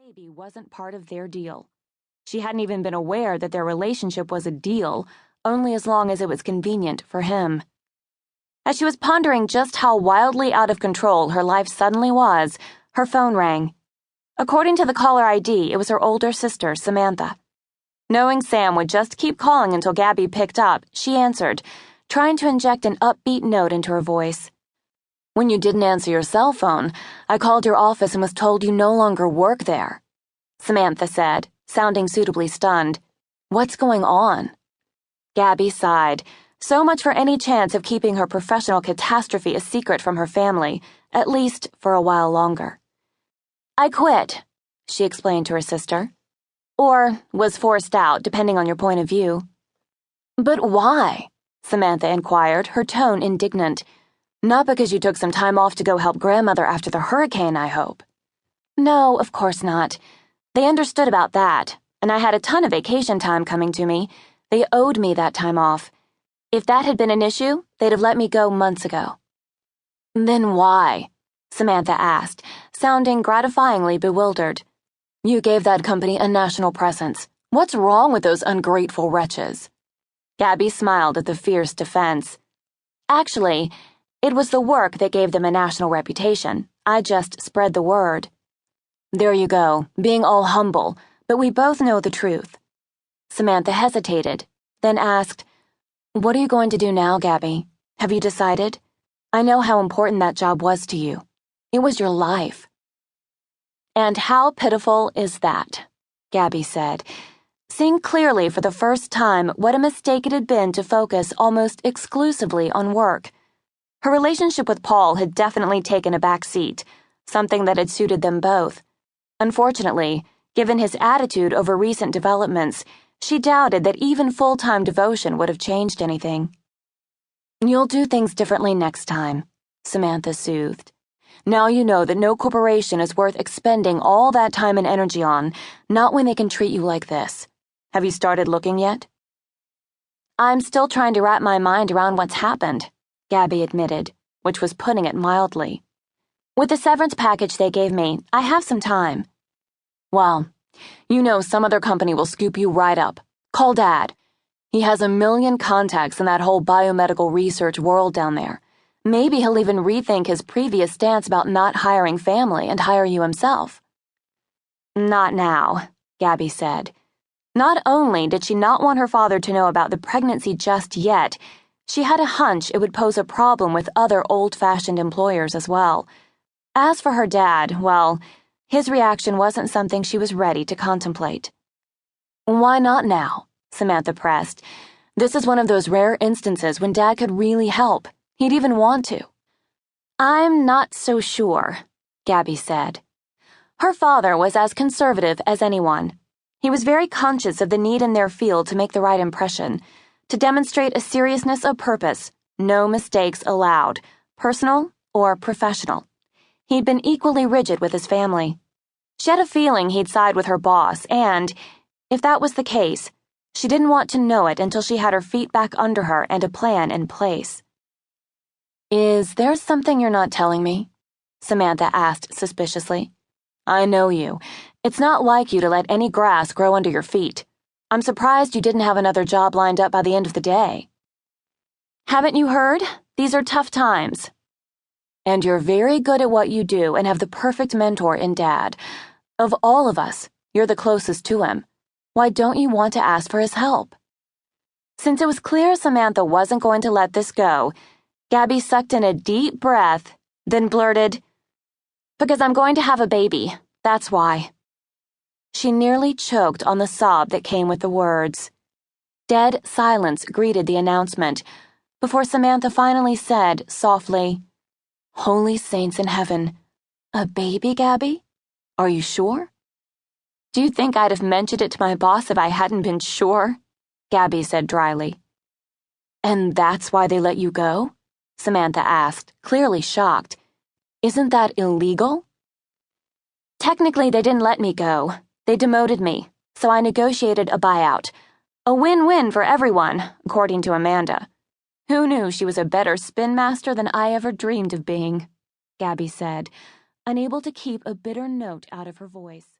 baby wasn't part of their deal. She hadn't even been aware that their relationship was a deal, only as long as it was convenient for him. As she was pondering just how wildly out of control her life suddenly was, her phone rang. According to the caller ID, it was her older sister, Samantha. Knowing Sam would just keep calling until Gabi picked up, she answered, trying to inject an upbeat note into her voice. "When you didn't answer your cell phone, I called your office and was told you no longer work there," Samantha said, sounding suitably stunned. "What's going on?" Gabi sighed. So much for any chance of keeping her professional catastrophe a secret from her family, at least for a while longer. "I quit," she explained to her sister. Or was forced out, depending on your point of view. "But why?" Samantha inquired, her tone indignant. "Not because you took some time off to go help grandmother after the hurricane, I hope." "No, of course not. They understood about that, and I had a ton of vacation time coming to me. They owed me that time off. If that had been an issue, they'd have let me go months ago." "Then why?" Samantha asked, sounding gratifyingly bewildered. "You gave that company a national presence. What's wrong with those ungrateful wretches?" Gabi smiled at the fierce defense. "Actually, it was the work that gave them a national reputation. I just spread the word." "There you go, being all humble, but we both know the truth." Samantha hesitated, then asked, "What are you going to do now, Gabi? Have you decided? I know how important that job was to you. It was your life." "And how pitiful is that?" Gabi said, seeing clearly for the first time what a mistake it had been to focus almost exclusively on work. Her relationship with Paul had definitely taken a back seat, something that had suited them both. Unfortunately, given his attitude over recent developments, she doubted that even full-time devotion would have changed anything. "You'll do things differently next time," Samantha soothed. "Now you know that no corporation is worth expending all that time and energy on, not when they can treat you like this. Have you started looking yet?" "I'm still trying to wrap my mind around what's happened," Gabi admitted, which was putting it mildly. "With the severance package they gave me, I have some time." "Well, you know some other company will scoop you right up. Call Dad. He has a million contacts in that whole biomedical research world down there. Maybe he'll even rethink his previous stance about not hiring family and hire you himself." "Not now," Gabi said. Not only did she not want her father to know about the pregnancy just yet, she had a hunch it would pose a problem with other old-fashioned employers as well. As for her dad, well, his reaction wasn't something she was ready to contemplate. "Why not now?" Samantha pressed. "This is one of those rare instances when Dad could really help. He'd even want to." "I'm not so sure," Gabi said. Her father was as conservative as anyone. He was very conscious of the need in their field to make the right impression, to demonstrate a seriousness of purpose, no mistakes allowed, personal or professional. He'd been equally rigid with his family. She had a feeling he'd side with her boss, and, if that was the case, she didn't want to know it until she had her feet back under her and a plan in place. "Is there something you're not telling me?" Samantha asked suspiciously. "I know you. It's not like you to let any grass grow under your feet. I'm surprised you didn't have another job lined up by the end of the day." "Haven't you heard? These are tough times." "And you're very good at what you do and have the perfect mentor in Dad. Of all of us, you're the closest to him. Why don't you want to ask for his help?" Since it was clear Samantha wasn't going to let this go, Gabi sucked in a deep breath, then blurted, "Because I'm going to have a baby, that's why." She nearly choked on the sob that came with the words. Dead silence greeted the announcement, before Samantha finally said, softly, "Holy saints in heaven, a baby, Gabi? Are you sure?" "Do you think I'd have mentioned it to my boss if I hadn't been sure?" Gabi said dryly. "And that's why they let you go?" Samantha asked, clearly shocked. "Isn't that illegal?" "Technically, they didn't let me go. They demoted me, so I negotiated a buyout. A win-win for everyone, according to Amanda. Who knew she was a better spin master than I ever dreamed of being?" Gabi said, unable to keep a bitter note out of her voice.